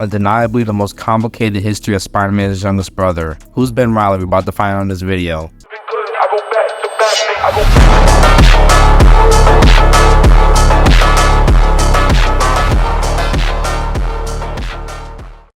Undeniably the most complicated history of Spider-Man's youngest brother. Who's Ben Reilly? We're about to find out in this video.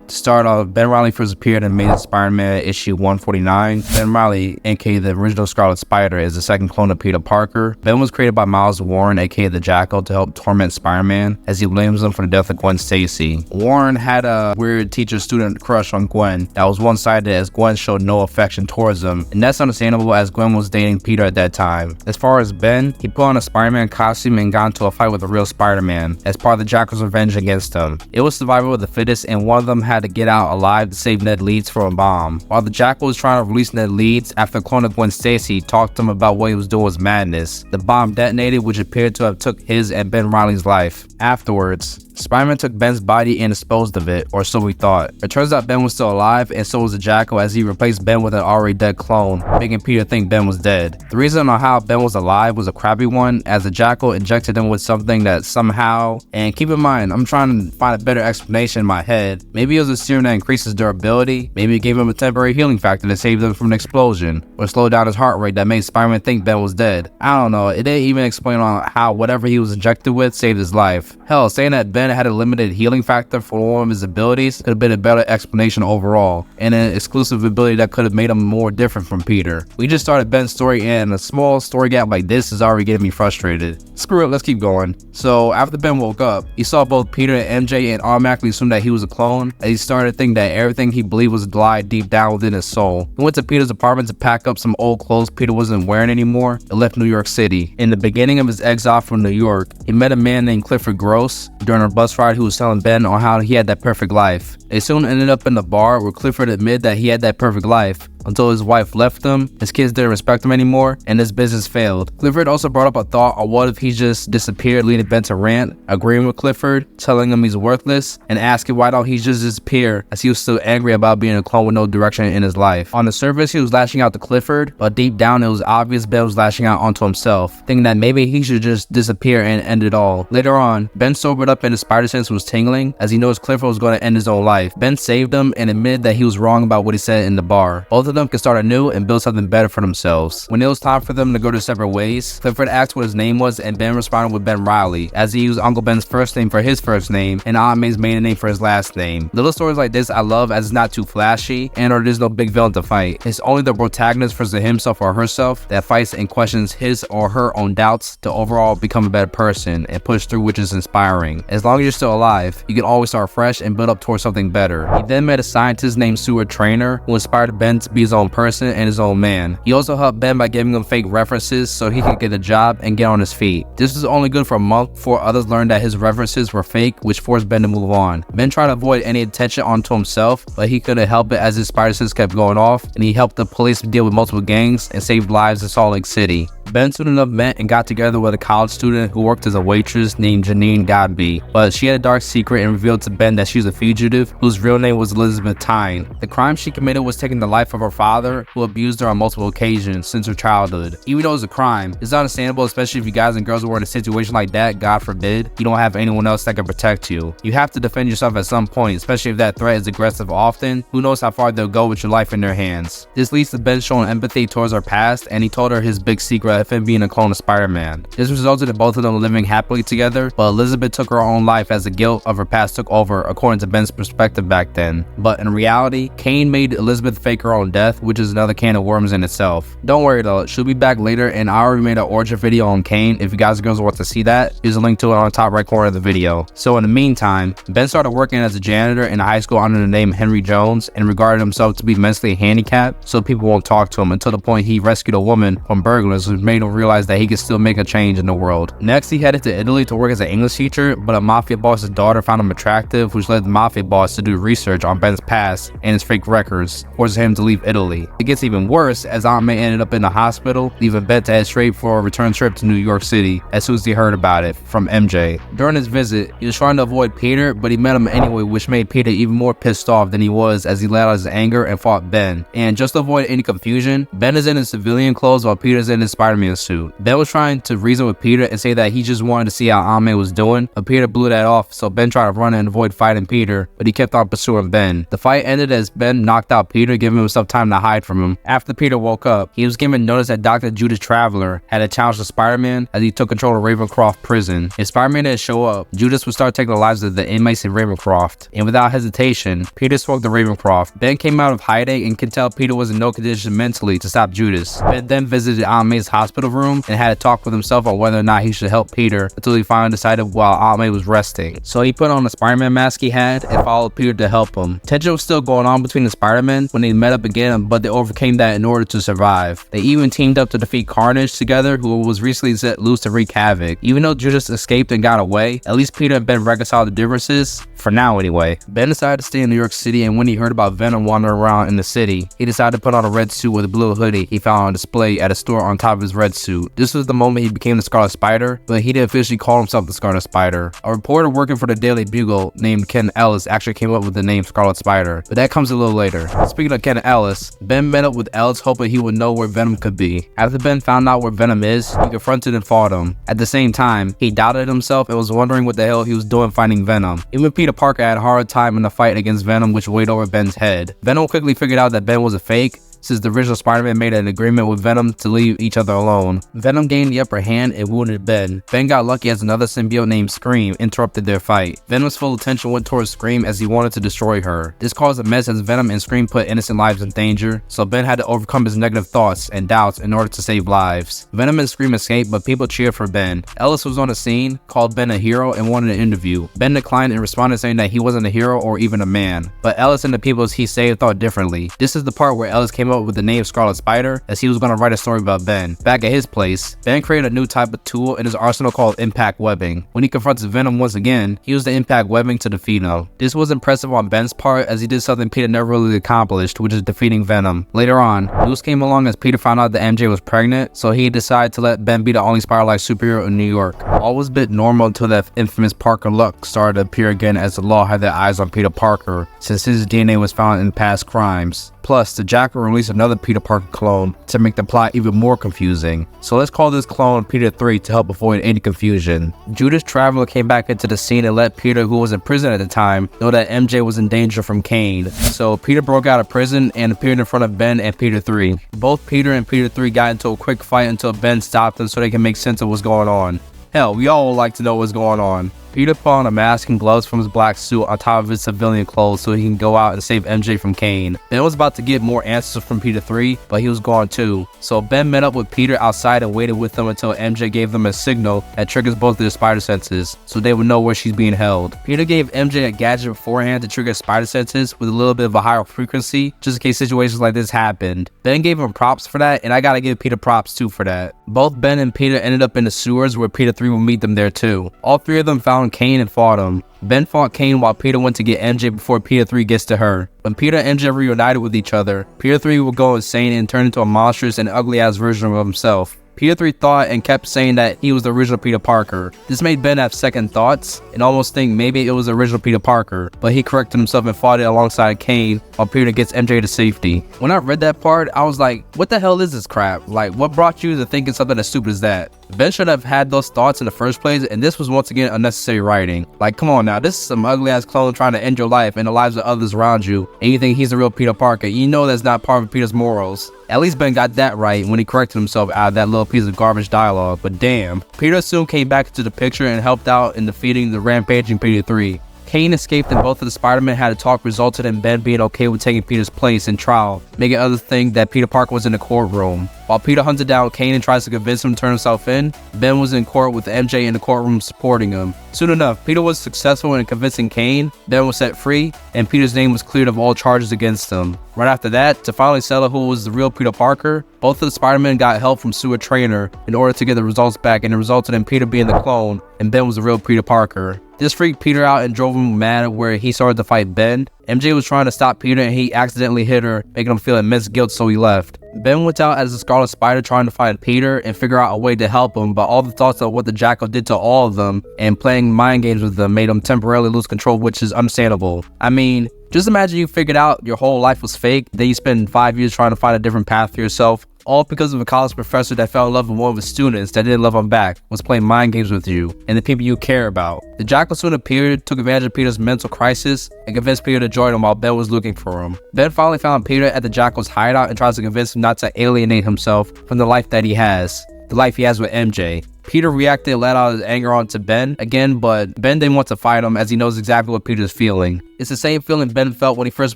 To start off, Ben Reilly first appeared in Amazing Spider-Man issue 149. Ben Reilly, aka the original Scarlet Spider, is the second clone of Peter Parker. Ben was created by Miles Warren, aka the Jackal, to help torment Spider-Man as he blames him for the death of Gwen Stacy. Warren had a weird teacher-student crush on Gwen that was one-sided, as Gwen showed no affection towards him, and that's understandable as Gwen was dating Peter at that time. As far as Ben, he put on a Spider-Man costume and got into a fight with a real Spider-Man as part of the Jackal's revenge against him. It was survival of the fittest, and one of them had to get out alive to save Ned Leeds from a bomb. While the Jackal was trying to release Ned Leeds after cloning Gwen Stacy talked to him about what he was doing was madness. The bomb detonated, which appeared to have took his and Ben Reilly's life. Afterwards, Spider-Man took Ben's body and disposed of it, or so we thought. It turns out Ben was still alive, and so was the Jackal, as he replaced Ben with an already dead clone, making Peter think Ben was dead. The reason on how Ben was alive was a crappy one, as the Jackal injected him with something that somehow, and keep in mind, I'm trying to find a better explanation in my head. Maybe it was a serum that increases durability, maybe it gave him a temporary healing factor that saved him from an explosion, or slowed down his heart rate that made Spider-Man think Ben was dead. I don't know, it didn't even explain on how whatever he was injected with saved his life. Hell, saying that Ben had a limited healing factor for one of his abilities could have been a better explanation overall, and an exclusive ability that could have made him more different from Peter. We just started Ben's story, and a small story gap like this is already getting me frustrated. Screw it, let's keep going. So after Ben woke up, he saw both Peter and MJ and automatically assumed that he was a clone, and he started to think that everything he believed was a lie deep down within his soul. He went to Peter's apartment to pack up some old clothes Peter wasn't wearing anymore and left New York City. In the beginning of his exile from New York, he met a man named Clifford Gross during a bus ride who was telling Ben on how he had that perfect life. They soon ended up in the bar where Clifford admitted that he had that perfect life, until his wife left him, his kids didn't respect him anymore, and his business failed. Clifford also brought up a thought on what if he just disappeared, leading Ben to rant, agreeing with Clifford, telling him he's worthless, and asking why don't he just disappear, as he was still angry about being a clone with no direction in his life. On the surface, he was lashing out to Clifford, but deep down it was obvious Ben was lashing out onto himself, thinking that maybe he should just disappear and end it all. Later on, Ben sobered up and his spider sense was tingling, as he noticed Clifford was going to end his own life. Ben saved him and admitted that he was wrong about what he said in the bar. Both of them could start anew and build something better for themselves. When it was time for them to go their separate ways, Clifford asked what his name was, and Ben responded with Ben Reilly, as he used Uncle Ben's first name for his first name and Aunt May's maiden name for his last name. Little stories like this I love, as it's not too flashy and or there's no big villain to fight. It's only the protagonist versus himself or herself that fights and questions his or her own doubts to overall become a better person and push through, which is inspiring. As long as you're still alive, you can always start fresh and build up towards something better. He then met a scientist named Seward Trainer who inspired Ben to be his own person and his own man. He also helped Ben by giving him fake references so he could get a job and get on his feet. This was only good for a month before others learned that his references were fake, which forced Ben to move on. Ben tried to avoid any attention onto himself, but he couldn't help it as his spider sense kept going off, and he helped the police deal with multiple gangs and saved lives in Salt Lake City. Ben soon enough met and got together with a college student who worked as a waitress named Janine Godby, but she had a dark secret and revealed to Ben that she was a fugitive whose real name was Elizabeth Tyne. The crime she committed was taking the life of her father, who abused her on multiple occasions since her childhood. Even though it's a crime, it's understandable, especially if you guys and girls were in a situation like that. God forbid, you don't have anyone else that can protect you. You have to defend yourself at some point, especially if that threat is aggressive often. Who knows how far they'll go with your life in their hands. This leads to Ben showing empathy towards her past, and he told her his big secret of him being a clone of Spider-Man. This resulted in both of them living happily together, but Elizabeth took her own life as the guilt of her past took over, according to Ben's perspective back then. But in reality, Kane made Elizabeth fake her own death, which is another can of worms in itself. Don't worry though, she'll be back later, and I already made an origin video on Kane. If you guys and girls want to see that, here's a link to it on the top right corner of the video. So in the meantime, Ben started working as a janitor in a high school under the name Henry Jones and regarded himself to be mentally handicapped, so people won't talk to him, until the point he rescued a woman from burglars, which made him realize that he could still make a change in the world. Next, he headed to Italy to work as an English teacher, but a mafia boss's daughter found him attractive, which led the mafia boss to do research on Ben's past and his fake records, forcing him to leave Italy. It gets even worse, as Aunt May ended up in the hospital, leaving Ben to head straight for a return trip to New York City as soon as he heard about it from MJ. During his visit, he was trying to avoid Peter, but he met him anyway, which made Peter even more pissed off than he was as he let out his anger and fought Ben. And just to avoid any confusion, Ben is in his civilian clothes while Peter's in his Spider-Man Spider-Man suit. Ben was trying to reason with Peter and say that he just wanted to see how Aunt May was doing, but Peter blew that off, so Ben tried to run and avoid fighting Peter, but he kept on pursuing Ben. The fight ended as Ben knocked out Peter, giving himself time to hide from him. After Peter woke up, he was given notice that Dr. Judas Traveler had a challenge to Spider-Man as he took control of Ravencroft prison. If Spider-Man didn't show up, Judas would start taking the lives of the inmates in Ravencroft, and without hesitation, Peter spoke to Ravencroft. Ben came out of hiding and could tell Peter was in no condition mentally to stop Judas. Ben then visited Aunt May's hospital room and had a talk with himself on whether or not he should help Peter until he finally decided while Aunt May was resting. So he put on the Spider-Man mask he had and followed Peter to help him. Tension was still going on between the Spider-Men when they met up again, but they overcame that in order to survive. They even teamed up to defeat Carnage together, who was recently set loose to wreak havoc. Even though Judas escaped and got away, at least Peter and Ben reconciled the differences, for now anyway. Ben decided to stay in New York City, and when he heard about Venom wandering around in the city, he decided to put on a red suit with a blue hoodie he found on display at a store on top of his red suit. This was the moment he became the Scarlet Spider, but he didn't officially call himself the Scarlet Spider. A reporter working for the Daily Bugle named Ken Ellis actually came up with the name Scarlet Spider, but that comes a little later. Speaking of Ken Ellis, Ben met up with Ellis hoping he would know where Venom could be. After Ben found out where Venom is, he confronted and fought him. At the same time, he doubted himself and was wondering what the hell he was doing fighting Venom. Even Peter Parker had a hard time in the fight against Venom, which weighed over Ben's head. Venom quickly figured out that Ben was a fake, since the original Spider-Man made an agreement with Venom to leave each other alone. Venom gained the upper hand and wounded Ben. Ben got lucky as another symbiote named Scream interrupted their fight. Venom's full attention went towards Scream as he wanted to destroy her. This caused a mess as Venom and Scream put innocent lives in danger, so Ben had to overcome his negative thoughts and doubts in order to save lives. Venom and Scream escaped, but people cheered for Ben. Ellis was on the scene, called Ben a hero, and wanted an interview. Ben declined and responded saying that he wasn't a hero or even a man, but Ellis and the people he saved thought differently. This is the part where Ellis came up with the name Scarlet Spider, as he was going to write a story about Ben. Back at his place, Ben created a new type of tool in his arsenal called impact webbing. When he confronts Venom once again, he used the impact webbing to defeat him. This was impressive on Ben's part as he did something Peter never really accomplished, which is defeating Venom. Later on, news came along as Peter found out that MJ was pregnant, so he decided to let Ben be the only Spider-like superhero in New York. All was a bit normal until that infamous Parker Luck started to appear again as the law had their eyes on Peter Parker, since his DNA was found in past crimes. Plus, the Jackal released another Peter Parker clone to make the plot even more confusing. So let's call this clone Peter 3 to help avoid any confusion. Judas Traveler came back into the scene and let Peter, who was in prison at the time, know that MJ was in danger from Kane. So Peter broke out of prison and appeared in front of Ben and Peter 3. Both Peter and Peter 3 got into a quick fight until Ben stopped them so they can make sense of what's going on. Hell, we all would like to know what's going on. Peter put on a mask and gloves from his black suit on top of his civilian clothes so he can go out and save MJ from Kane. Ben was about to get more answers from Peter 3, but he was gone too. So Ben met up with Peter outside and waited with them until MJ gave them a signal that triggers both their spider senses, so they would know where she's being held. Peter gave MJ a gadget beforehand to trigger spider senses with a little bit of a higher frequency, just in case situations like this happened. Ben gave him props for that, and I gotta give Peter props too for that. Both Ben and Peter ended up in the sewers where Peter 3 would meet them there too. All three of them found Kane and fought him. Ben fought Kane while Peter went to get MJ before Peter 3 gets to her. When Peter and MJ reunited with each other, Peter 3 would go insane and turn into a monstrous and ugly ass version of himself. Peter 3 thought and kept saying that he was the original Peter Parker. This made Ben have second thoughts and almost think maybe it was the original Peter Parker, but he corrected himself and fought it alongside Kane while Peter gets MJ to safety. When I read that part, I was like, what the hell is this crap? Like, what brought you to thinking something as stupid as that? Ben should have had those thoughts in the first place, and this was once again unnecessary writing. Like, come on now, this is some ugly ass clone trying to end your life and the lives of others around you, and you think he's the real Peter Parker. You know that's not part of Peter's morals. At least Ben got that right when he corrected himself out of that little piece of garbage dialogue, but damn. Peter soon came back into the picture and helped out in defeating the rampaging Peter 3. Kane escaped and both of the Spider-Men had a talk resulted in Ben being okay with taking Peter's place in trial, making others think that Peter Parker was in the courtroom. While Peter hunted down Kane and tries to convince him to turn himself in, Ben was in court with MJ in the courtroom supporting him. Soon enough, Peter was successful in convincing Kane, Ben was set free, and Peter's name was cleared of all charges against him. Right after that, to finally settle who was the real Peter Parker, both of the Spider-Men got help from Sewer Trainer in order to get the results back, and it resulted in Peter being the clone, and Ben was the real Peter Parker. This freaked Peter out and drove him mad where he started to fight Ben. MJ was trying to stop Peter and he accidentally hit her, making him feel immense guilt, so he left. Ben went out as the Scarlet Spider trying to find Peter and figure out a way to help him, but all the thoughts of what the Jackal did to all of them and playing mind games with them made him temporarily lose control, which is understandable. I mean, just imagine you figured out your whole life was fake, then you spend 5 years trying to find a different path for yourself, All because of a college professor that fell in love with one of his students that didn't love him back, was playing mind games with you and the people you care about. The Jackal soon appeared, took advantage of Peter's mental crisis, and convinced Peter to join him while Ben was looking for him. Ben finally found Peter at the Jackal's hideout and tries to convince him not to alienate himself from the life that he has. The life he has with MJ. Peter reacted and let out his anger onto Ben again, but Ben didn't want to fight him as he knows exactly what Peter's feeling. It's the same feeling Ben felt when he first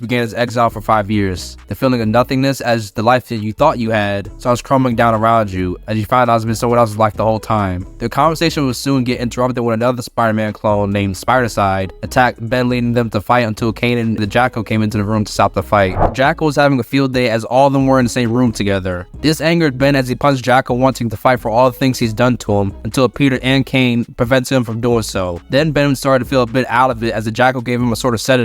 began his exile for 5 years. The feeling of nothingness as the life that you thought you had starts crumbling down around you as you find out it's been someone else's life the whole time. The conversation will soon get interrupted when another Spider-Man clone named Spider-Side attacked Ben, leading them to fight until Kane and the Jackal came into the room to stop the fight. The Jackal was having a field day as all of them were in the same room together. This angered Ben as he punched Jackal, wanting to fight for all the things he's done to him, until Peter and Kane prevents him from doing so. Then Ben started to feel a bit out of it as the Jackal gave him a sort of sedative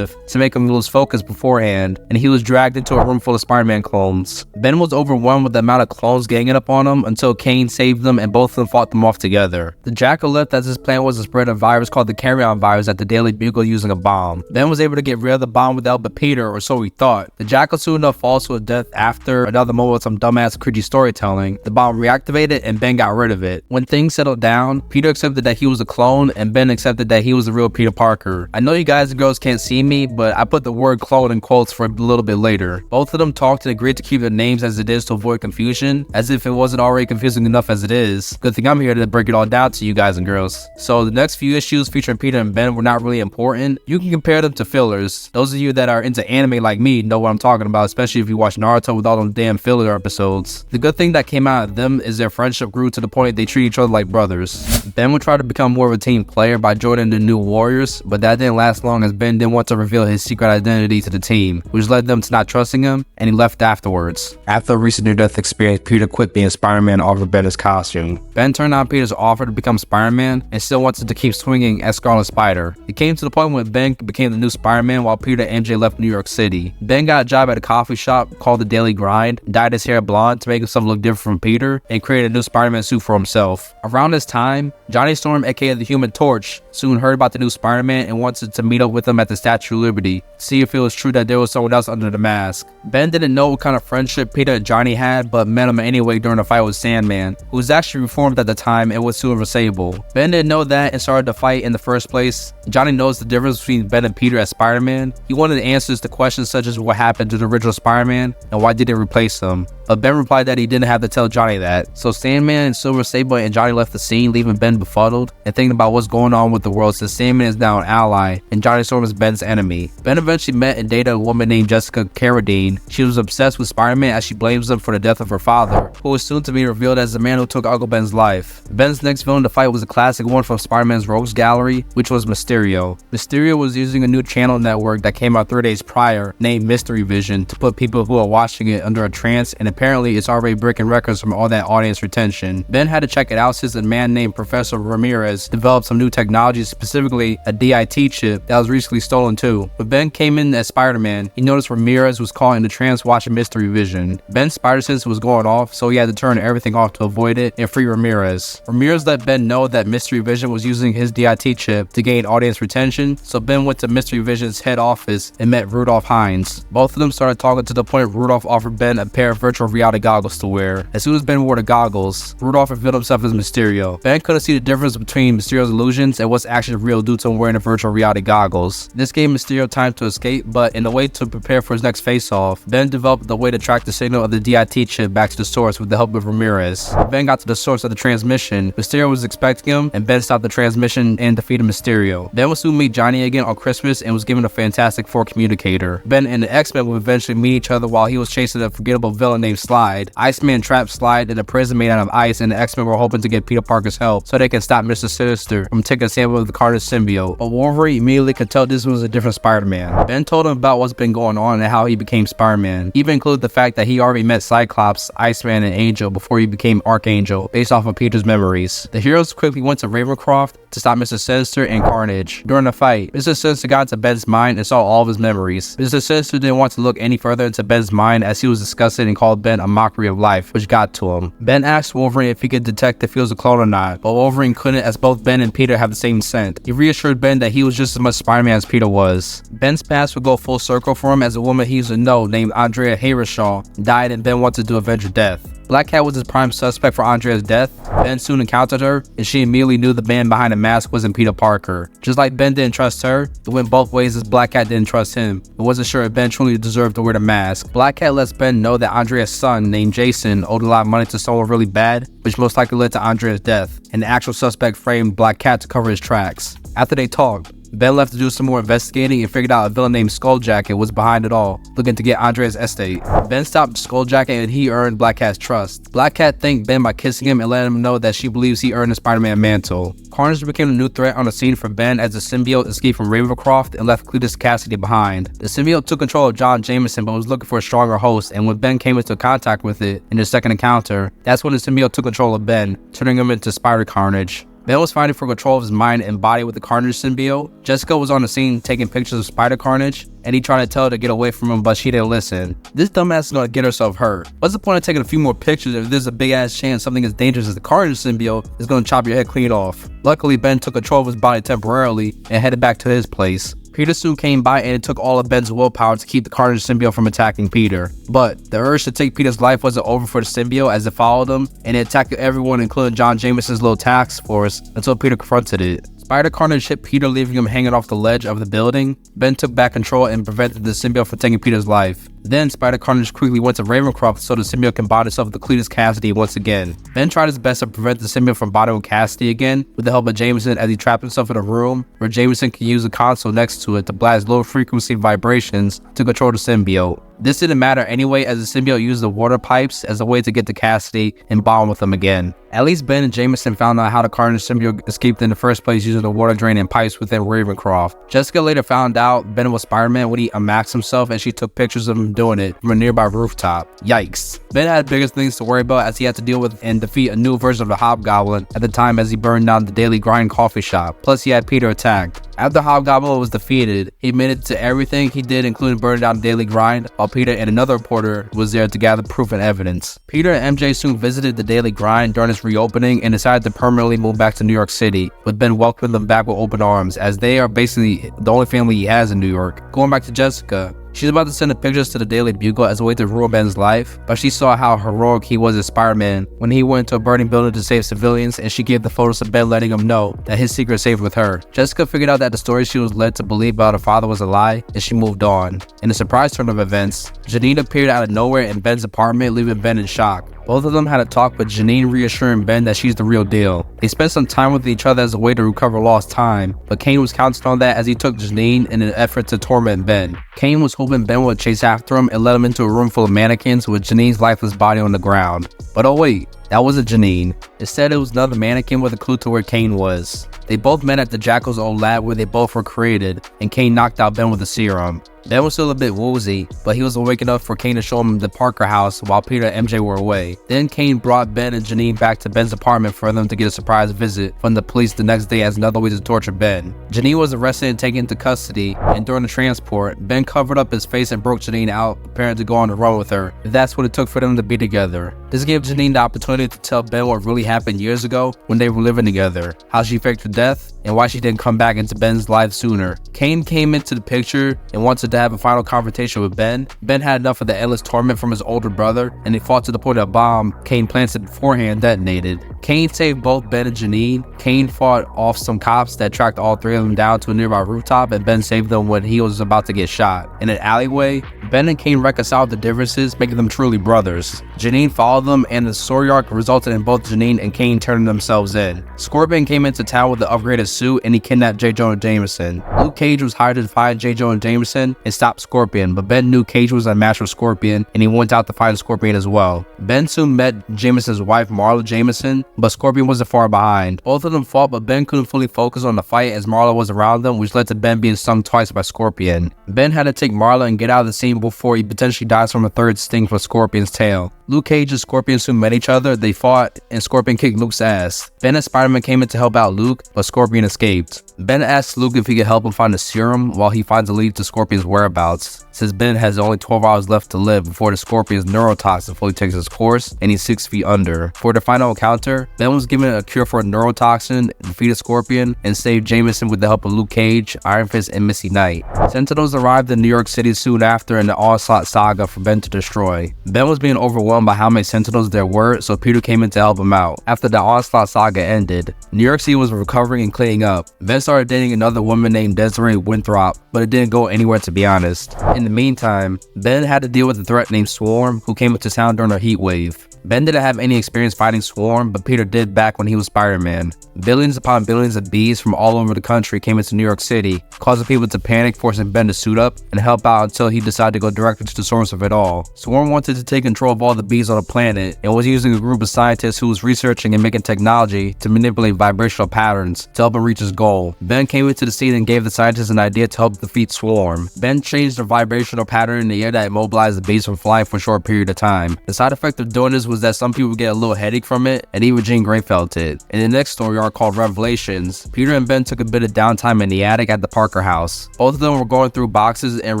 to make him lose focus beforehand, and he was dragged into a room full of Spider-Man clones. Ben was overwhelmed with the amount of clones ganging up on him until Kane saved them and both of them fought them off together. The Jackal left as his plan was to spread a virus called the carry-on virus at the Daily Bugle using a bomb. Ben was able to get rid of the bomb without but Peter, or so he thought. The Jackal soon enough falls to a death after another moment with some dumbass creepy storytelling. The bomb reactivated and Ben got rid of it. When things settled down, Peter accepted that he was a clone and Ben accepted that he was the real Peter Parker. I know you guys and girls can't see me, but I put the word clone in quotes for a little bit later. Both of them talked and agreed to keep their names as it is to avoid confusion, as if it wasn't already confusing enough as it is. Good thing I'm here to break it all down to you guys and girls. So the next few issues featuring Peter and Ben were not really important. You can compare them to fillers. Those of you that are into anime like me know what I'm talking about, especially if you watch Naruto with all them damn filler episodes. The good thing that came out of them is their friendship grew to the point they treat each other like brothers. Ben would try to become more of a team player by joining the New Warriors, but that didn't last long as Ben didn't want to reveal his secret identity to the team, which led them to not trusting him, and he left afterwards. After a recent near-death experience, Peter quit being Spider-Man and offered Ben his costume. Ben turned down Peter's offer to become Spider-Man and still wanted to keep swinging as Scarlet Spider. It came to the point when Ben became the new Spider-Man while Peter and MJ left New York City. Ben got a job at a coffee shop called The Daily Grind, dyed his hair blonde to make himself look different from Peter, and created a new Spider-Man suit for himself. Around this time, Johnny Storm, aka the Human Torch, soon heard about the new Spider-Man and wanted to meet up with him at the Statue of Liberty, see if it was true that there was someone else under the mask. Ben didn't know what kind of friendship Peter and Johnny had, but met him anyway during a fight with Sandman, who was actually reformed at the time and was soon disabled. Ben didn't know that and started the fight in the first place. Johnny knows the difference between Ben and Peter as Spider-Man. He wanted answers to questions such as what happened to the original Spider-Man and why did it replace him. But Ben replied that he didn't have to tell Johnny that. So Sandman and Silver Sable and Johnny left the scene, leaving Ben befuddled and thinking about what's going on with the world, since Sandman is now an ally and Johnny Storm is Ben's enemy. Ben eventually met and dated a woman named Jessica Carradine. She was obsessed with Spider-Man as she blames him for the death of her father, who was soon to be revealed as the man who took Uncle Ben's life. Ben's next villain to fight was a classic one from Spider-Man's Rogues Gallery, which was Mysterio. Mysterio was using a new channel network that came out 3 days prior, named Mystery Vision, to put people who are watching it under a trance, and apparently it's already breaking records from all that audience retention. Ben had to check it out since a man named Professor Ramirez developed some new technology, specifically a DIT chip that was recently stolen too. When Ben came in as Spider-Man, he noticed Ramirez was caught in the trance watching Mystery Vision. Ben's spider sense was going off, so he had to turn everything off to avoid it and free Ramirez. Ramirez let Ben know that Mystery Vision was using his DIT chip to gain audience retention, so Ben went to Mystery Vision's head office and met Rudolph Hines. Both of them started talking to the point Rudolph offered Ben a pair of virtual reality goggles to wear. As soon as Ben wore the goggles, Rudolph revealed himself as Mysterio. Ben couldn't see the difference between Mysterio's illusions and what's actually real due to him wearing the virtual reality goggles. This gave Mysterio time to escape, but in a way to prepare for his next face-off, Ben developed the way to track the signal of the DIT chip back to the source with the help of Ramirez. When Ben got to the source of the transmission, Mysterio was expecting him, and Ben stopped the transmission and defeated Mysterio. Ben would soon meet Johnny again on Christmas and was given a Fantastic Four communicator. Ben and the X-Men would eventually meet each other while he was chasing a forgettable villain named Slide. Iceman trapped Slide in a prison made out of ice, and the X-Men were hoping to get Peter Parker's help so they can stop Mr. Sinister from taking a sample of the Carnage symbiote. But Wolverine immediately could tell this was a different Spider-Man. Ben told him about what's been going on and how he became Spider-Man. He even included the fact that he already met Cyclops, Iceman, and Angel before he became Archangel, based off of Peter's memories. The heroes quickly went to Ravencroft to stop Mr. Sinister and Carnage. During the fight, Mr. Sinister got into Ben's mind and saw all of his memories. Mr. Sinister didn't want to look any further into Ben's mind as he was disgusted and called Ben a mockery of life, which got to him. Ben asked Wolverine if he could detect if he was a clone or not, but Wolverine couldn't, as both Ben and Peter have the same scent. He reassured Ben that he was just as much Spider-Man as Peter was. Ben's past would go full circle for him as a woman he used to know named Andrea Hayershaw died and Ben wanted to avenge her death. Black Cat was his prime suspect for Andrea's death. Ben soon encountered her, and she immediately knew the man behind the mask wasn't Peter Parker. Just like Ben didn't trust her, it went both ways as Black Cat didn't trust him and wasn't sure if Ben truly deserved to wear the mask. Black Cat lets Ben know that Andrea's son, named Jason, owed a lot of money to someone really bad, which most likely led to Andrea's death, and the actual suspect framed Black Cat to cover his tracks. After they talked, Ben left to do some more investigating and figured out a villain named Skulljacket was behind it all, looking to get Andrea's estate. Ben stopped Skulljacket and he earned Black Cat's trust. Black Cat thanked Ben by kissing him and letting him know that she believes he earned the Spider-Man mantle. Carnage became a new threat on the scene for Ben as the symbiote escaped from Ravencroft and left Cletus Cassidy behind. The symbiote took control of John Jameson but was looking for a stronger host, and when Ben came into contact with it in his second encounter, that's when the symbiote took control of Ben, turning him into Spider Carnage. Ben was fighting for control of his mind and body with the Carnage symbiote. Jessica was on the scene taking pictures of Spider Carnage, and he tried to tell her to get away from him, but she didn't listen. This dumbass is gonna get herself hurt. What's the point of taking a few more pictures if there's a big ass chance something as dangerous as the Carnage symbiote is gonna chop your head clean off? Luckily, Ben took control of his body temporarily and headed back to his place. Peter soon came by and it took all of Ben's willpower to keep the Carnage symbiote from attacking Peter. But the urge to take Peter's life wasn't over for the symbiote as it followed him, and it attacked everyone including John Jameson's little task force until Peter confronted it. Spider Carnage hit Peter, leaving him hanging off the ledge of the building. Ben took back control and prevented the symbiote from taking Peter's life. Then Spider Carnage quickly went to Ravencroft so the symbiote can bond itself with Cletus Cassidy once again. Ben tried his best to prevent the symbiote from bonding with Cassidy again with the help of Jameson as he trapped himself in a room where Jameson could use a console next to it to blast low frequency vibrations to control the symbiote. This didn't matter anyway as the symbiote used the water pipes as a way to get to Cassidy and bond with him again. At least Ben and Jameson found out how the Carnage symbiote escaped in the first place using the water drain and pipes within Ravencroft. Jessica later found out Ben was Spider-Man when he unmasked himself, and she took pictures of him doing it from a nearby rooftop. Yikes. Ben had bigger things to worry about as he had to deal with and defeat a new version of the Hobgoblin at the time as he burned down the Daily Grind coffee shop. Plus he had Peter attacked. After Hobgoblin was defeated, he admitted to everything he did, including burning down the Daily Grind, while Peter and another reporter was there to gather proof and evidence. Peter and MJ soon visited the Daily Grind during its reopening and decided to permanently move back to New York City, with Ben welcoming them back with open arms as they are basically the only family he has in New York. Going back to Jessica, she's about to send the pictures to the Daily Bugle as a way to ruin Ben's life, but she saw how heroic he was as Spider-Man when he went into a burning building to save civilians, and she gave the photos to Ben letting him know that his secret is safe with her. Jessica figured out that the story she was led to believe about her father was a lie, and she moved on. In a surprise turn of events, Janine appeared out of nowhere in Ben's apartment, leaving Ben in shock. Both of them had a talk, with Janine reassuring Ben that she's the real deal. They spent some time with each other as a way to recover lost time, but Kane was counting on that as he took Janine in an effort to torment Ben. Kane was hoping Ben would chase after him and let him into a room full of mannequins with Janine's lifeless body on the ground. But oh wait, that wasn't Janine. Instead, it was another mannequin with a clue to where Kane was. They both met at the Jackal's old lab where they both were created, and Kane knocked out Ben with a serum. Ben was still a bit woozy, but he was awake enough for Kane to show him the Parker house while Peter and MJ were away. Then Kane brought Ben and Janine back to Ben's apartment for them to get a surprise visit from the police the next day as another way to torture Ben. Janine was arrested and taken into custody, and during the transport, Ben covered up his face and broke Janine out, preparing to go on the run with her. That's what it took for them to be together. This gave Janine the opportunity to tell Ben what really happened years ago when they were living together, how she faked her death, and why she didn't come back into Ben's life sooner. Kane came into the picture and wanted to have a final confrontation with Ben. Ben had enough of the endless torment from his older brother, and they fought to the point that a bomb Kane planted beforehand detonated. Kane saved both Ben and Janine. Kane fought off some cops that tracked all three of them down to a nearby rooftop, and Ben saved them when he was about to get shot. In an alleyway, Ben and Kane reconciled the differences, making them truly brothers. Janine followed them, and the story arc resulted in both Janine and Kane turning themselves in. Scorpion came into town with the upgraded suit, and he kidnapped J. Jonah Jameson. Luke Cage was hired to find J. Jonah Jameson and stop Scorpion, but Ben knew Cage was unmatched with Scorpion, and he went out to find Scorpion as well. Ben soon met Jameson's wife, Marla Jameson, but Scorpion wasn't far behind. Both of them fought, but Ben couldn't fully focus on the fight as Marla was around them, which led to Ben being stung twice by Scorpion. Ben had to take Marla and get out of the scene before he potentially dies from a third sting from Scorpion's tail. Luke Cage and Scorpion soon met each other. They fought, and Scorpion kicked Luke's ass. Ben and Spider-Man came in to help out Luke, but Scorpion escaped. Ben asked Luke if he could help him find a serum while he finds a lead to Scorpion's whereabouts, since Ben has only 12 hours left to live before the Scorpion's neurotoxin fully takes its course and he's 6 feet under. For the final encounter, Ben was given a cure for a neurotoxin, defeated Scorpion, and saved Jameson with the help of Luke Cage, Iron Fist, and Misty Knight. Sentinels arrived in New York City soon after in the Onslaught saga for Ben to destroy. Ben was being overwhelmed overwhelmed by how many Sentinels there were, so Peter came in to help him out. After the Onslaught saga ended, New York City was recovering and cleaning up. Ben started dating another woman named Desiree Winthrop, but it didn't go anywhere to be honest. In the meantime, Ben had to deal with a threat named Swarm, who came into town during a heat wave. Ben didn't have any experience fighting Swarm, but Peter did back when he was Spider-Man. Billions upon billions of bees from all over the country came into New York City, causing people to panic, forcing Ben to suit up and help out until he decided to go directly to the source of it all. Swarm wanted to take control of all the bees on the planet and was using a group of scientists who was researching and making technology to manipulate vibrational patterns to help him reach his goal. Ben came into the scene and gave the scientists an idea to help defeat Swarm. Ben changed the vibrational pattern in the air that immobilized the bees from flying for a short period of time. The side effect of doing this was that some people get a little headache from it, and even Jean Grey felt it. In the next story arc called Revelations, Peter and Ben took a bit of downtime in the attic at the Parker house. Both of them were going through boxes and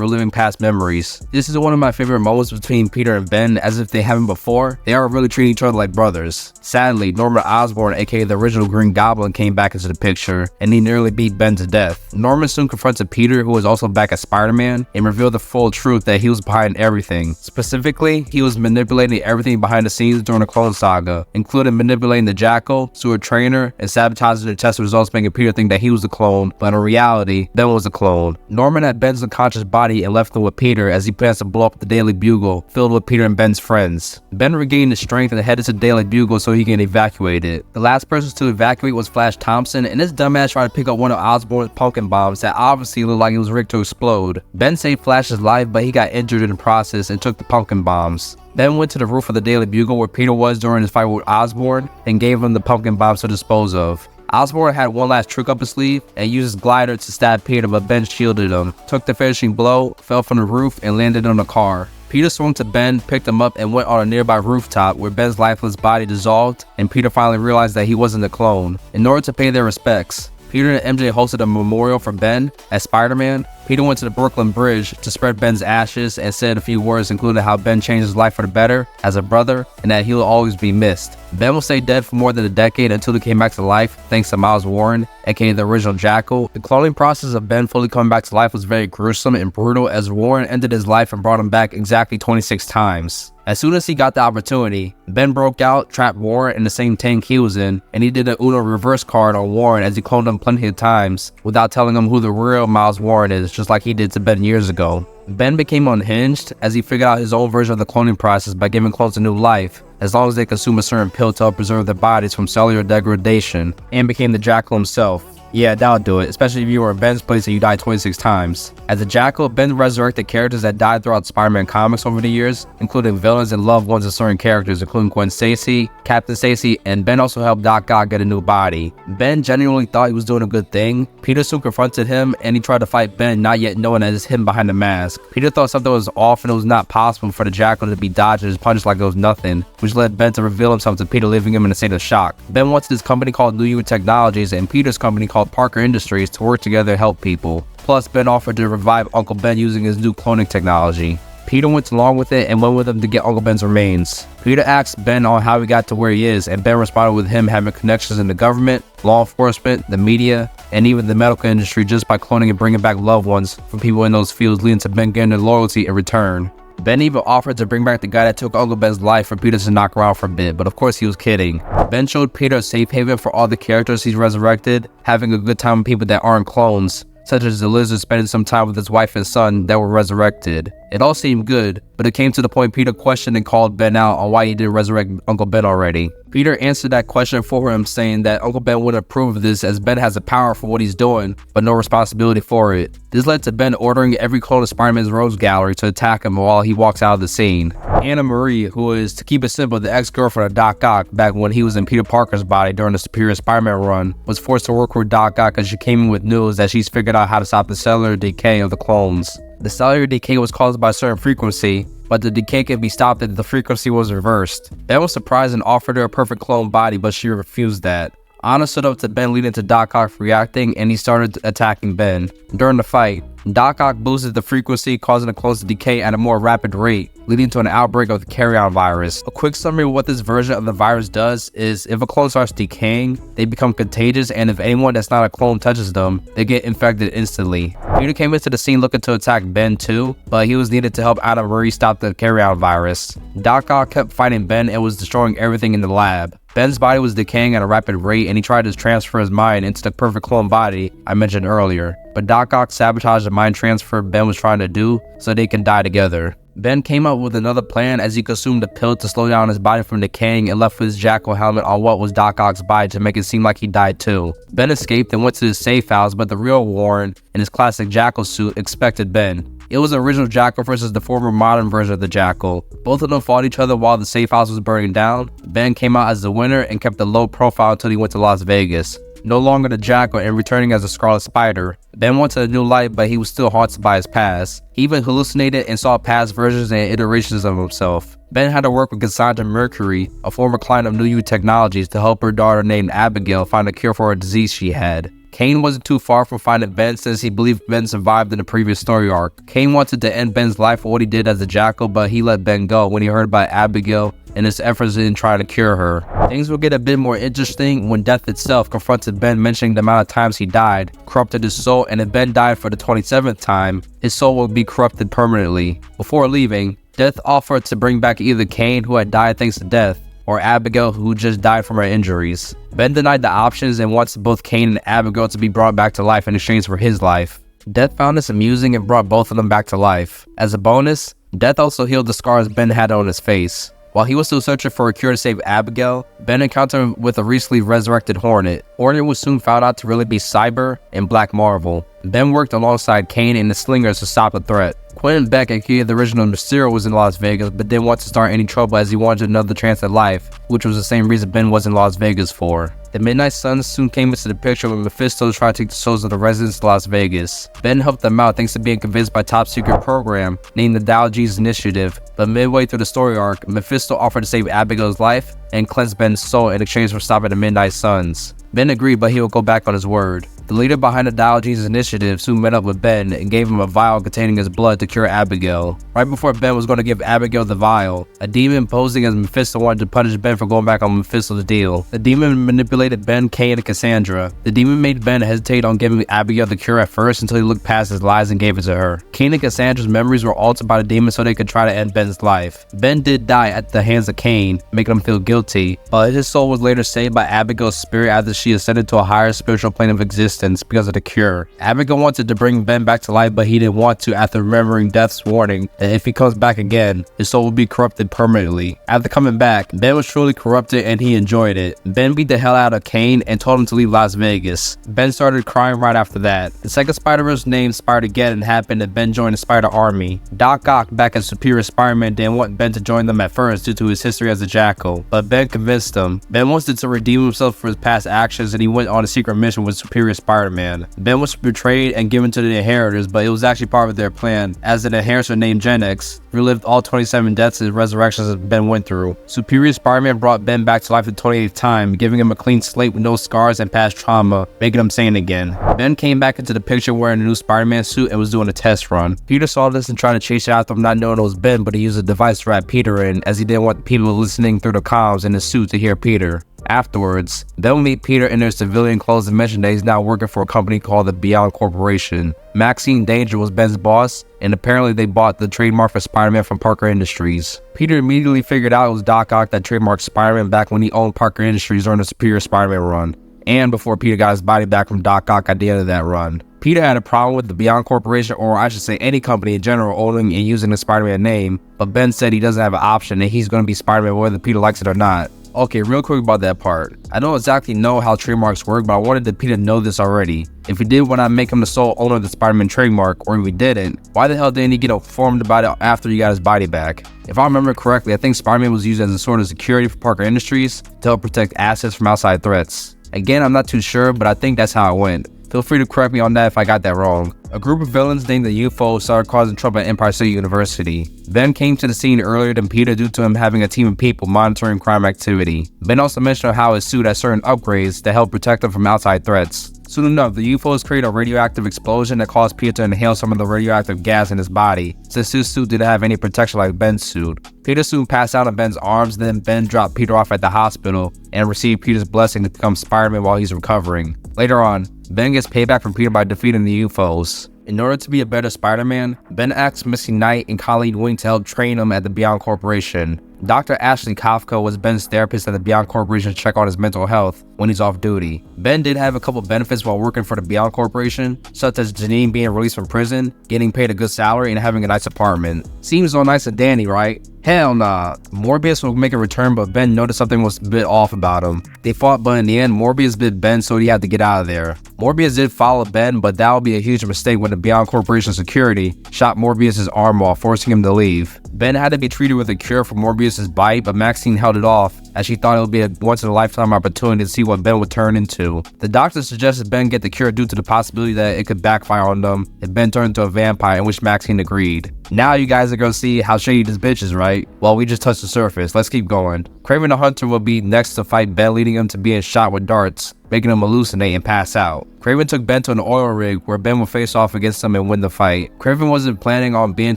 reliving past memories. This is one of my favorite moments between Peter and Ben, as if they haven't before. They are really treating each other like brothers. Sadly, Norman Osborn, aka the original Green Goblin, came back into the picture, and he nearly beat Ben to death. Norman soon confronted Peter, who was also back as Spider-Man, and revealed the full truth that he was behind everything. Specifically, he was manipulating everything behind the scenes during the Clone Saga, including manipulating the Jackal, Sewer Trainer, and sabotaging the test results, making Peter think that he was the clone, but in reality, Ben was the clone. Norman had Ben's unconscious body and left him with Peter as he plans to blow up the Daily Bugle, filled with Peter and Ben's friends. Ben regained his strength and headed to the Daily Bugle so he can evacuate it. The last person to evacuate was Flash Thompson, and this dumbass tried to pick up one of Osborn's pumpkin bombs that obviously looked like it was rigged to explode. Ben saved Flash's life, but he got injured in the process and took the pumpkin bombs. Ben went to the roof of the Daily Bugle where Peter was during his fight with Osborn and gave him the pumpkin bombs to dispose of. Osborn had one last trick up his sleeve and used his glider to stab Peter, but Ben shielded him, took the finishing blow, fell from the roof, and landed on a car. Peter swung to Ben, picked him up, and went on a nearby rooftop where Ben's lifeless body dissolved, and Peter finally realized that he wasn't a clone. In order to pay their respects, Peter and MJ hosted a memorial for Ben as Spider-Man. Peter went to the Brooklyn Bridge to spread Ben's ashes and said a few words, including how Ben changed his life for the better as a brother and that he'll always be missed. Ben will stay dead for more than a decade until he came back to life thanks to Miles Warren, aka the original Jackal. The cloning process of Ben fully coming back to life was very gruesome and brutal, as Warren ended his life and brought him back exactly 26 times. As soon as he got the opportunity, Ben broke out, trapped Warren in the same tank he was in, and he did an Uno reverse card on Warren as he cloned him plenty of times without telling him who the real Miles Warren is, just like he did to Ben years ago. Ben became unhinged as he figured out his own version of the cloning process by giving clones a new life, as long as they consume a certain pill to help preserve their bodies from cellular degradation, and became the Jackal himself. Yeah, that'll do it, especially if you were in Ben's place and you died 26 times. As a Jackal, Ben resurrected characters that died throughout Spider-Man comics over the years, including villains and loved ones of certain characters, including Gwen Stacy, Captain Stacy, and Ben also helped Doc Ock get a new body. Ben genuinely thought he was doing a good thing. Peter soon confronted him, and he tried to fight Ben, not yet knowing that it's him behind the mask. Peter thought something was off and it was not possible for the Jackal to be dodging his punches like it was nothing, which led Ben to reveal himself to Peter, leaving him in a state of shock. Ben wanted his company called New York Technologies and Peter's company called Parker Industries to work together to help people. Plus, Ben offered to revive Uncle Ben using his new cloning technology. Peter went along with it and went with him to get Uncle Ben's remains. Peter asked Ben on how he got to where he is, and Ben responded with him having connections in the government, law enforcement, the media, and even the medical industry just by cloning and bringing back loved ones from people in those fields, leading to Ben getting their loyalty in return. Ben even offered to bring back the guy that took Uncle Ben's life for Peter to knock around for a bit, but of course he was kidding. Ben showed Peter a safe haven for all the characters he's resurrected, having a good time with people that aren't clones, such as the Lizard spending some time with his wife and son that were resurrected. It all seemed good, but it came to the point Peter questioned and called Ben out on why he didn't resurrect Uncle Ben already. Peter answered that question for him, saying that Uncle Ben wouldn't approve of this as Ben has the power for what he's doing, but no responsibility for it. This led to Ben ordering every clone of Spider-Man's Rose Gallery to attack him while he walks out of the scene. Anna Marie, who is, to keep it simple, the ex-girlfriend of Doc Ock back when he was in Peter Parker's body during the Superior Spider-Man run, was forced to work with Doc Ock as she came in with news that she's figured out how to stop the cellular decay of the clones. The cellular decay was caused by a certain frequency, but the decay could be stopped if the frequency was reversed. Ben was surprised and offered her a perfect clone body, but she refused that. Anna stood up to Ben, leading to Doc Ock reacting, and he started attacking Ben. During the fight, Doc Ock boosted the frequency, causing the clones to decay at a more rapid rate, leading to an outbreak of the carrion virus. A quick summary of what this version of the virus does is if a clone starts decaying, they become contagious, and if anyone that's not a clone touches them, they get infected instantly. Peter came into the scene looking to attack Ben too, but he was needed to help Anna Marie stop the carrion virus. Doc Ock kept fighting Ben and was destroying everything in the lab. Ben's body was decaying at a rapid rate, and he tried to transfer his mind into the perfect clone body I mentioned earlier. But Doc Ock sabotaged the mind transfer Ben was trying to do so they can die together. Ben came up with another plan as he consumed a pill to slow down his body from decaying and left his Jackal helmet on what was Doc Ock's body to make it seem like he died too. Ben escaped and went to his safe house, but the real Warren, in his classic Jackal suit, expected Ben. It was the original Jackal versus the former modern version of the Jackal. Both of them fought each other while the safe house was burning down. Ben came out as the winner and kept a low profile until he went to Las Vegas. No longer the Jackal and returning as a Scarlet Spider, Ben went to a new life, but he was still haunted by his past. He even hallucinated and saw past versions and iterations of himself. Ben had to work with Cassandra Mercury, a former client of New U Technologies, to help her daughter named Abigail find a cure for a disease she had. Kane wasn't too far from finding Ben since he believed Ben survived in the previous story arc. Kane wanted to end Ben's life for what he did as a Jackal, but he let Ben go when he heard about Abigail and his efforts in trying to cure her. Things will get a bit more interesting when Death itself confronted Ben, mentioning the amount of times he died, corrupted his soul, and if Ben died for the 27th time, his soul will be corrupted permanently. Before leaving, Death offered to bring back either Kane, who had died thanks to Death, or Abigail, who just died from her injuries. Ben denied the options and wants both Kane and Abigail to be brought back to life in exchange for his life. Death found this amusing and brought both of them back to life. As a bonus, Death also healed the scars Ben had on his face. While he was still searching for a cure to save Abigail, Ben encountered him with a recently resurrected Hornet. Hornet was soon found out to really be Cyber and Black Marvel. Ben worked alongside Kane and the Slingers to stop the threat. Quentin Beck, aka the original Mysterio, was in Las Vegas, but didn't want to start any trouble as he wanted another chance at life, which was the same reason Ben was in Las Vegas for. The Midnight Suns soon came into the picture when Mephisto tried to take the souls of the residents of Las Vegas. Ben helped them out thanks to being convinced by a top-secret program named the Dial-G's Initiative, but midway through the story arc, Mephisto offered to save Abigail's life and cleanse Ben's soul in exchange for stopping the Midnight Suns. Ben agreed, but he would go back on his word. The leader behind the Dial-G's Initiative soon met up with Ben and gave him a vial containing his blood to cure Abigail. Right before Ben was going to give Abigail the vial, a demon posing as Mephisto wanted to punish Ben for going back on Mephisto's deal. The demon manipulated Ben, Kane, and Cassandra. The demon made Ben hesitate on giving Abigail the cure at first until he looked past his lies and gave it to her. Kane and Cassandra's memories were altered by the demon so they could try to end Ben's life. Ben did die at the hands of Kane, making him feel guilty, but his soul was later saved by Abigail's spirit after she ascended to a higher spiritual plane of existence because of the cure. Abigail wanted to bring Ben back to life, but he didn't want to after remembering Death's warning that if he comes back again, his soul will be corrupted permanently. After coming back, Ben was truly corrupted and he enjoyed it. Ben beat the hell out of Kane and told him to leave Las Vegas. Ben started crying right after that. The second Spider-Verse named Spider-Geddon happened and Ben joined the Spider Army. Doc Ock, back as Superior Spider-Man, didn't want Ben to join them at first due to his history as a Jackal, but Ben convinced him. Ben wanted to redeem himself for his past actions and he went on a secret mission with Superior Spider-Man. Ben was betrayed and given to the Inheritors, but it was actually part of their plan, as an Inheritor named Gen X relived all 27 deaths and resurrections that Ben went through. Superior Spider-Man brought Ben back to life the 28th time, giving him a clean slate with no scars and past trauma, making him sane again. Ben came back into the picture wearing a new Spider-Man suit and was doing a test run. Peter saw this and tried to chase it after him, not knowing it was Ben, but he used a device to wrap Peter in, as he didn't want people listening through the comms in his suit to hear Peter. Afterwards, they'll meet Peter in their civilian clothes and mention that he's now working for a company called the Beyond Corporation. Maxine Danger was Ben's boss, and apparently they bought the trademark for Spider-Man from Parker Industries. Peter immediately figured out it was Doc Ock that trademarked Spider-Man back when he owned Parker Industries during the Superior Spider-Man run, and before Peter got his body back from Doc Ock at the end of that run. Peter had a problem with the Beyond Corporation, or I should say any company in general, owning and using the Spider-Man name, but Ben said he doesn't have an option and he's going to be Spider-Man whether Peter likes it or not. Okay, real quick about that part. I don't exactly know how trademarks work, but I wanted Peter to know this already. If we did want to make him the sole owner of the Spider-Man trademark, or if we didn't, why the hell didn't he get informed about it after he got his body back? If I remember correctly, I think Spider-Man was used as a sort of security for Parker Industries to help protect assets from outside threats. Again, I'm not too sure, but I think that's how it went. Feel free to correct me on that if I got that wrong. A group of villains named the UFO started causing trouble at Empire City University. Ben came to the scene earlier than Peter due to him having a team of people monitoring crime activity. Ben also mentioned how his suit has certain upgrades that help protect him from outside threats. Soon enough, the UFOs create a radioactive explosion that caused Peter to inhale some of the radioactive gas in his body, since his suit didn't have any protection like Ben's suit. Peter soon passed out in Ben's arms, then Ben dropped Peter off at the hospital and received Peter's blessing to become Spider-Man while he's recovering. Later on, Ben gets payback from Peter by defeating the UFOs. In order to be a better Spider-Man, Ben asks Misty Knight and Colleen Wing to help train him at the Beyond Corporation. Dr. Ashley Kafka was Ben's therapist at the Beyond Corporation to check on his mental health when he's off duty. Ben did have a couple benefits while working for the Beyond Corporation, such as Janine being released from prison, getting paid a good salary, and having a nice apartment. Seems all nice and dandy, right? Hell nah. Morbius will make a return, but Ben noticed something was a bit off about him. They fought, but in the end, Morbius bit Ben, so he had to get out of there. Morbius did follow Ben, but that would be a huge mistake when the Beyond Corporation security shot Morbius' arm off, forcing him to leave. Ben had to be treated with a cure for Morbius' bite, but Maxine held it off, as she thought it would be a once-in-a-lifetime opportunity to see what Ben would turn into. The doctor suggested Ben get the cure due to the possibility that it could backfire on them if Ben turned into a vampire, in which Maxine agreed. Now you guys are gonna see how shady this bitch is, right? Well, we just touched the surface. Let's keep going. Kraven the Hunter will be next to fight Ben, leading him to being shot with darts, making him hallucinate and pass out. Kraven took Ben to an oil rig where Ben would face off against him and win the fight. Kraven wasn't planning on being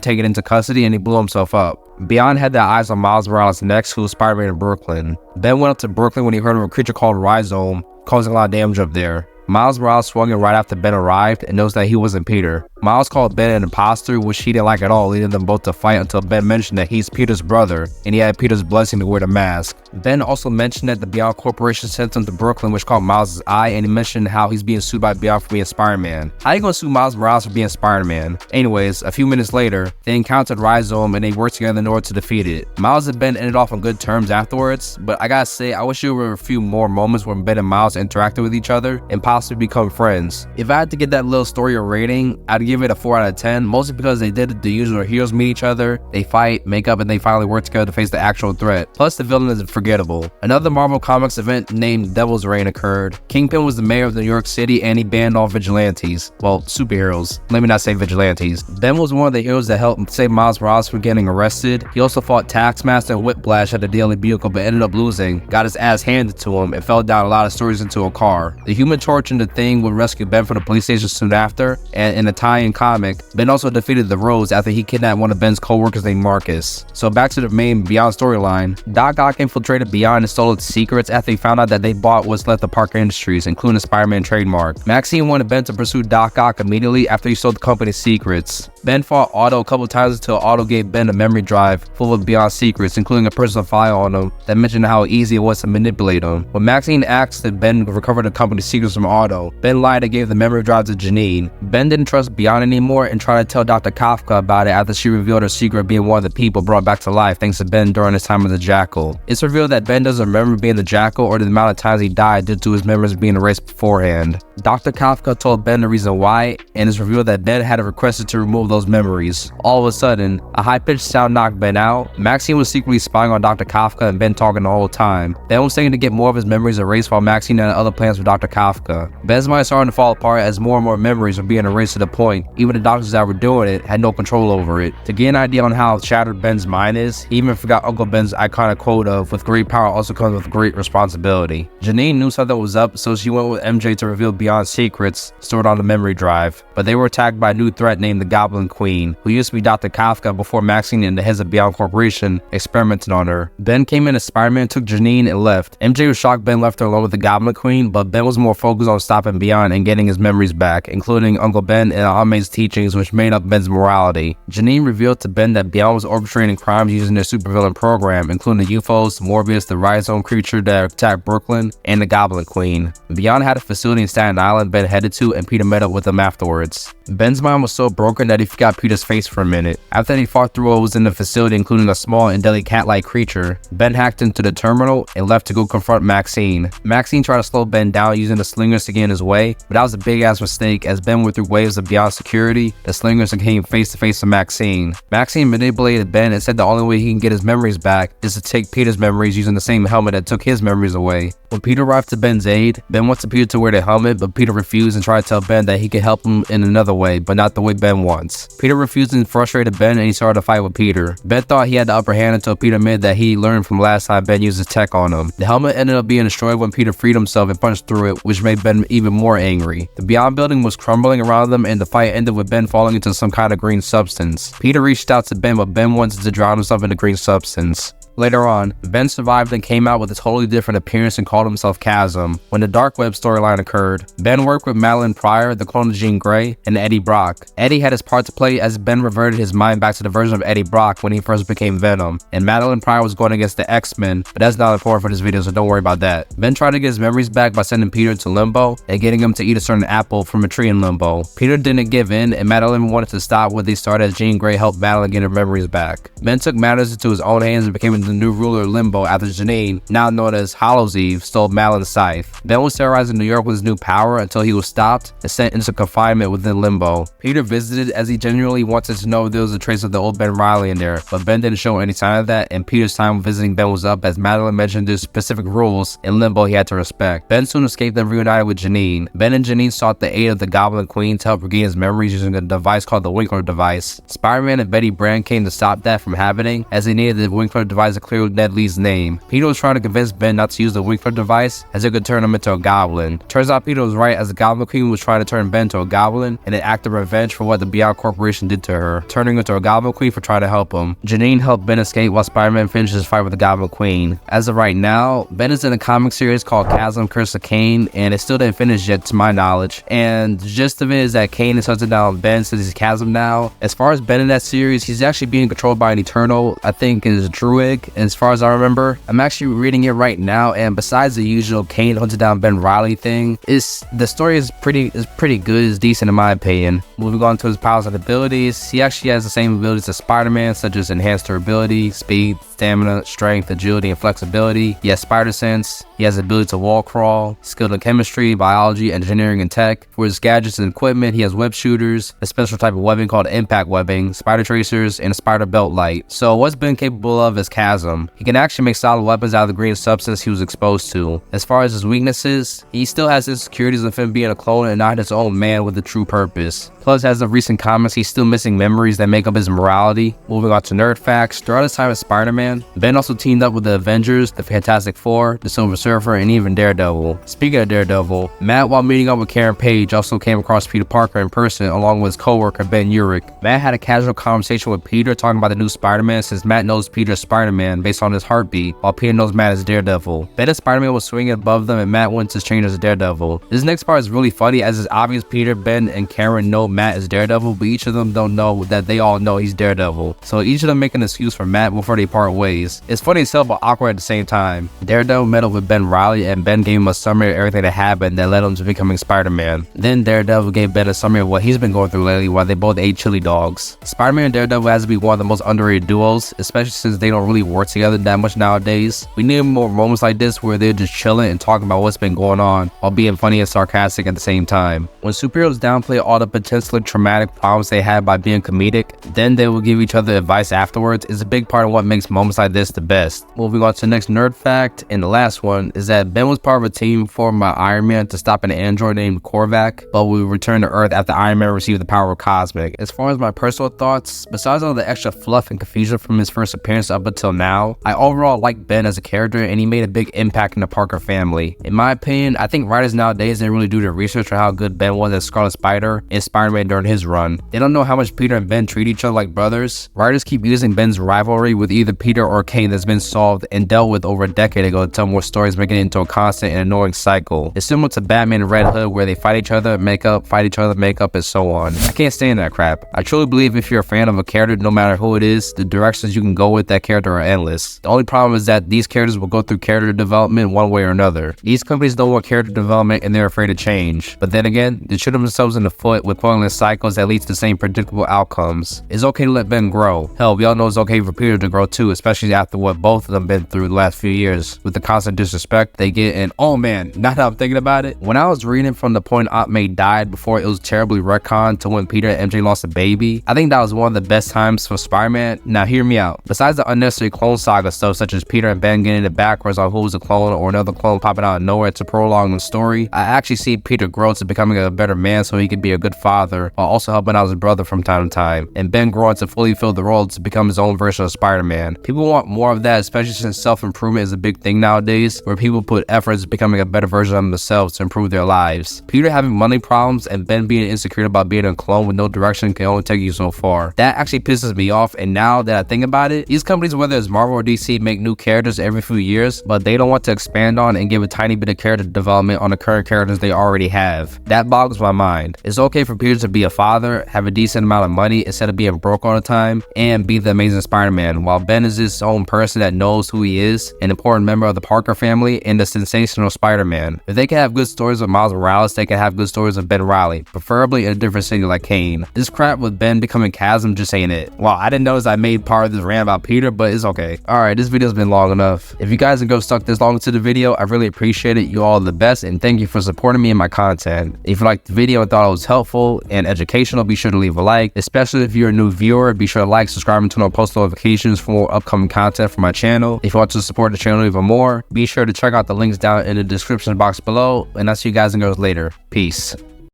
taken into custody and he blew himself up. Beyond had their eyes on Miles Morales next, who was Spider-Man in Brooklyn. Ben went up to Brooklyn when he heard of a creature called Rhizome, causing a lot of damage up there. Miles Morales swung in right after Ben arrived and noticed that he wasn't Peter. Miles called Ben an imposter, which he didn't like at all, leading them both to fight until Ben mentioned that he's Peter's brother and he had Peter's blessing to wear the mask. Ben also mentioned that the Beyond Corporation sent him to Brooklyn, which caught Miles' eye, and he mentioned how he's being sued by Beyond for being Spider-Man. How you gonna sue Miles Morales for being Spider-Man? Anyways, a few minutes later, they encountered Rhizome and they worked together in order to defeat it. Miles and Ben ended off on good terms afterwards, but I gotta say, I wish there were a few more moments when Ben and Miles interacted with each other and possibly become friends. If I had to give that little story a rating, I'd give it a 4 out of 10, mostly because they did the usual heroes meet each other, they fight, make up, and they finally work together to face the actual threat. Plus, the villain is forgettable. Another Marvel Comics event named Devil's Reign occurred. Kingpin was the mayor of New York City and he banned all vigilantes. Well, superheroes. Let me not say vigilantes. Ben was one of the heroes that helped save Miles Morales from getting arrested. He also fought Taskmaster and Whiplash at the Daily Bugle, but ended up losing, got his ass handed to him, and fell down a lot of stories into a car. The Human Torch and the Thing would rescue Ben from the police station soon after, and in a tie-in comic, Ben also defeated the Rose after he kidnapped one of Ben's co-workers named Marcus. So back to the main Beyond storyline. Doc Ock infiltrated Beyond and stole its secrets after he found out that they bought what's left of Parker Industries, including the Spider-Man trademark. Maxine wanted Ben to pursue Doc Ock immediately after he stole the company's secrets. Ben fought Otto a couple times until Otto gave Ben a memory drive full of Beyond secrets, including a personal file on him that mentioned how easy it was to manipulate him. When Maxine asked if Ben recovered the company's secrets from Otto, Ben lied and gave the memory drive to Janine. Ben didn't trust Beyond anymore and tried to tell Dr. Kafka about it after she revealed her secret of being one of the people brought back to life thanks to Ben during his time as the Jackal. It's revealed that Ben doesn't remember being the Jackal or the amount of times he died due to his memories being erased beforehand. Dr. Kafka told Ben the reason why, and it's revealed that Ben had requested to remove those memories. All of a sudden, a high-pitched sound knocked Ben out. Maxine was secretly spying on Dr. Kafka and Ben talking the whole time. Ben was saying to get more of his memories erased while Maxine had other plans for Dr. Kafka. Ben's mind started to fall apart as more and more memories were being erased to the point even the doctors that were doing it had no control over it. To get an idea on how shattered Ben's mind is, he even forgot Uncle Ben's iconic quote of, "With great power also comes with great responsibility." Janine knew something was up, so she went with MJ to reveal Beyond's secrets stored on the memory drive. But they were attacked by a new threat named the Goblin Queen, who used to be Dr. Kafka before Maxine and the heads of Beyond Corporation experimented on her. Ben came in as Spider-Man, took Janine, and left. MJ was shocked Ben left her alone with the Goblin Queen, but Ben was more focused on stopping Beyond and getting his memories back, including Uncle Ben and Aunt May's teachings, which made up Ben's morality. Janine revealed to Ben that Beyond was orchestrating crimes using their supervillain program, including the UFOs, Morbius, the Rhizome creature that attacked Brooklyn, and the Goblin Queen. Beyond had a facility in Staten Island Ben headed to, and Peter met up with him afterwards. Ben's mind was so broken that he forgot Peter's face for a minute. After he fought through what was in the facility, including a small and deadly cat-like creature, Ben hacked into the terminal and left to go confront Maxine. Maxine tried to slow Ben down using the slingers to get in his way, but that was a big-ass mistake as Ben went through waves of Beyond security. The slingers came face-to-face with Maxine. Maxine manipulated Ben and said the only way he can get his memories back is to take Peter's memories using the same helmet that took his memories away. When Peter arrived to Ben's aid, Ben wanted Peter to wear the helmet, but Peter refused and tried to tell Ben that he could help him in another way, but not the way Ben wants. fights. Peter refused and frustrated Ben, and he started a fight with Peter. Ben thought he had the upper hand until Peter admitted that he learned from last time Ben used his tech on him. The helmet ended up being destroyed when Peter freed himself and punched through it, which made Ben even more angry. The Beyond building was crumbling around them, and the fight ended with Ben falling into some kind of green substance. Peter reached out to Ben, but Ben wanted to drown himself in the green substance. Later on, Ben survived and came out with a totally different appearance and called himself Chasm. When the Dark Web storyline occurred, Ben worked with Madeline Pryor, the clone of Jean Grey, and Eddie Brock. Eddie had his part to play as Ben reverted his mind back to the version of Eddie Brock when he first became Venom, and Madeline Pryor was going against the X-Men, but that's not important for this video, so don't worry about that. Ben tried to get his memories back by sending Peter to Limbo and getting him to eat a certain apple from a tree in Limbo. Peter didn't give in, and Madeline wanted to stop what they started as Jean Grey helped Madeline get her memories back. Ben took matters into his own hands and became the new ruler of Limbo after Janine, now known as Hallows Eve, stole Madeline's scythe. Ben was terrorizing New York with his new power until he was stopped and sent into confinement within Limbo. Peter visited as he genuinely wanted to know if there was a trace of the old Ben Reilly in there, but Ben didn't show any sign of that, and Peter's time visiting Ben was up as Madeline mentioned there's specific rules in Limbo he had to respect. Ben soon escaped and reunited with Janine. Ben and Janine sought the aid of the Goblin Queen to help regain his memories using a device called the Winkler device. Spider-Man and Betty Brand came to stop that from happening as they needed the Winkler device to clear Ned Lee's name. Peter was trying to convince Ben not to use the Winkler device as it could turn him into a goblin. Turns out Peter was right as the Goblin Queen was trying to turn Ben into a goblin in an act of revenge for what the Beyond Corporation did to her, turning into a Goblin Queen for trying to help him. Janine helped Ben escape while Spider-Man finished his fight with the Goblin Queen. As of right now, Ben is in a comic series called Chasm Curse of Cain, and it still didn't finish yet to my knowledge. And the gist of it is that Cain is hunting down Ben since he's Chasm now. As far as Ben in that series, he's actually being controlled by an Eternal, I think is Druid, as far as I remember. I'm actually reading it right now, and besides the usual Cain hunting down Ben Reilly thing, the story is pretty good, it's decent in my opinion. Moving on to his powers and abilities, he actually has the same abilities as Spider-Man, such as enhanced durability, speed, stamina, strength, agility, and flexibility. He has spider sense. He has the ability to wall crawl, skilled in chemistry, biology, engineering, and tech. For his gadgets and equipment, he has web shooters, a special type of webbing called impact webbing, spider tracers, and a spider belt light. So what's Ben capable of is Chasm. He can actually make solid weapons out of the green substance he was exposed to. As far as his weaknesses, he still has insecurities of him being a clone and not his own man with a true purpose. Plus, as of recent comments, he's still missing memories that make up his morality. Moving on to nerd facts, throughout his time as Spider-Man, Ben also teamed up with the Avengers, the Fantastic Four, the Silver Surfer, and even Daredevil. Speaking of Daredevil, Matt, while meeting up with Karen Page, also came across Peter Parker in person along with his co-worker Ben Urich. Matt had a casual conversation with Peter talking about the new Spider-Man since Matt knows Peter as Spider-Man based on his heartbeat, while Peter knows Matt as Daredevil. Ben and Spider-Man was swinging above them and Matt went to change as Daredevil. This next part is really funny as it's obvious Peter, Ben, and Karen know Matt is Daredevil, but each of them don't know that they all know he's Daredevil. So each of them make an excuse for Matt before they part ways. It's funny as hell but awkward at the same time. Daredevil met up with Ben Reilly and Ben gave him a summary of everything that happened that led him to becoming Spider-Man. Then Daredevil gave Ben a summary of what he's been going through lately while they both ate chili dogs. Spider-Man and Daredevil has to be one of the most underrated duos, especially since they don't really work together that much nowadays. We need more moments like this where they're just chilling and talking about what's been going on while being funny and sarcastic at the same time. When superheroes downplay all the potentially traumatic problems they had by being comedic, then they will give each other advice afterwards. It's a big part of what makes moments like this the best. Moving on to the next nerd fact, and the last one, is that Ben was part of a team formed by Iron Man to stop an android named Korvac, but will return to Earth after Iron Man received the power of Cosmic. As far as my personal thoughts, besides all the extra fluff and confusion from his first appearance up until now, I overall like Ben as a character and he made a big impact in the Parker family. In my opinion, I think writers nowadays didn't really do the research on how good Ben was as Scarlet Spider and Spider-Man during his run. They don't know how much Peter and Ben treat each other like brothers. Writers keep using Ben's rivalry with either Peter or Kane that's been solved and dealt with over a decade ago to tell more stories, making it into a constant and annoying cycle. It's similar to Batman and Red Hood where they fight each other, make up, fight each other, make up, and so on. I can't stand that crap. I truly believe if you're a fan of a character, no matter who it is, the directions you can go with that character are endless. The only problem is that these characters will go through character development one way or another. These companies don't want character development and they're afraid to change. But then again, they shoot themselves in the foot with pointless cycles that leads to the same predictable outcomes. It's okay to let Ben grow. Hell, we all know it's okay for Peter to grow too, especially after what both of them been through the last few years with the constant disrespect they get. And oh man, now that I'm thinking about it, when I was reading from the point Aunt May died before it was terribly retconned to when Peter and MJ lost a baby, I think that was one of the best times for Spider-Man. Now hear me out. Besides the unnecessary clone saga stuff such as Peter and Ben getting the backwards on who's a clone or another clone popping out of nowhere to prolong the story, I actually see Peter grow to becoming a better man so he can be a good father while also helping out his brother from time to time, and Ben growing to fully fill the role to become his own version of Spider-Man. People want more of that, especially since self-improvement is a big thing nowadays, where people put efforts becoming a better version of themselves to improve their lives. Peter having money problems and Ben being insecure about being a clone with no direction can only take you so far. That actually pisses me off, and now that I think about it, these companies, whether it's Marvel or DC, make new characters every few years, but they don't want to expand on and give a tiny bit of character development on the current characters they already have. That boggles my mind. It's okay for Peter to be a father, have a decent amount of money instead of being broke all the time, and be the Amazing Spider-Man, while Ben is his own person that knows who he is, an important member of the Parker family, and the Sensational Spider-Man. If they can have good stories with Miles Morales, they can have good stories with Ben Reilly, preferably in a different city like Kane. This crap with Ben becoming Chasm just ain't it. Wow, I didn't notice I made part of this rant about Peter, but it's okay. Alright, this video's been long enough. If you guys have stuck this long into the video, I really appreciate it. You all are the best, and thank you for supporting me and my content. If you liked the video and thought it was helpful and educational, be sure to leave a like. Especially if you're a new viewer, be sure to like, subscribe, and turn on post notifications for more upcoming content from my channel. If you want to support the channel even more, be sure to check out the links down in the description box below, and I'll see you guys and girls later. Peace.